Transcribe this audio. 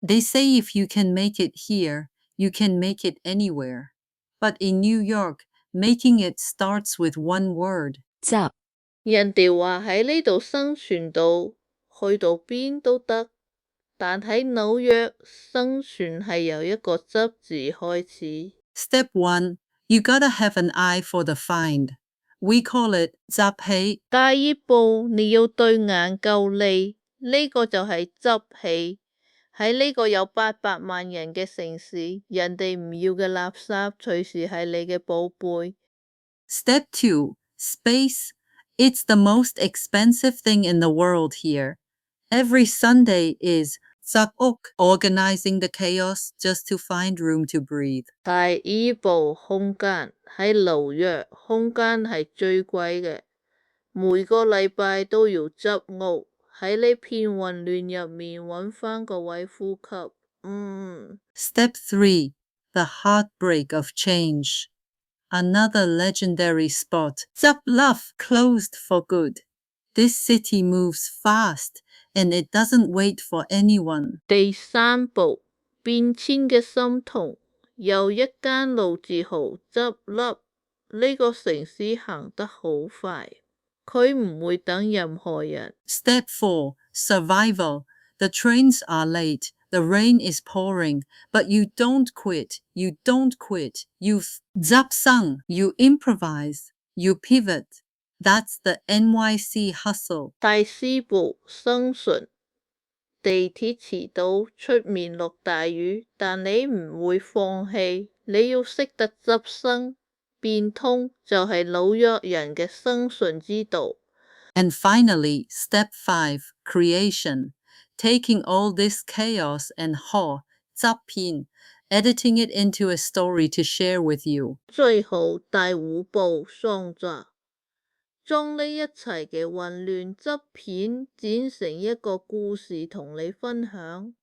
They say if you can make it here, you can make it anywhere. But in New York, making it starts with one word. 執人哋話喺呢度生存到去到邊都得，但喺紐約生存係由一個執字開始。Step 1. You gotta have an eye for the find. We call it 執起。第一步你要對眼夠利，呢個就係執起。喺呢個有800萬人嘅城市，人哋唔要嘅垃圾隨時係你嘅寶貝。Step 2. Space. It's the most expensive thing in the world here. Every Sunday is 執屋 organizing the chaos just to find room to breathe. 第二步空間，喺紐約空間係最貴嘅，每個禮拜都要執屋，喺呢片混亂入面揾返個位呼吸。Step 3. The heartbreak of change. Another legendary spot. 執笠 closed for good. This city moves fast and it doesn't wait for anyone. 第三步變遷嘅心痛，由一間老字號執笠，呢個城市行得好快，佢唔會等任何人。Step 4. Survival. The trains are late. The rain is pouring. But you don't quit. You don't quit. You 執生 You improvise. You pivot. That's the NYC hustle. 第四步生存，地鐵遲到，出面落大雨，但你唔會放棄，你要識得執生，變通就係紐約人嘅生存之道。And finally, step 5, creation. Taking all this chaos and 執片 editing it into a story to share with you. 最後第5步創作，將呢一切嘅混亂執片剪成一個故事同你分享。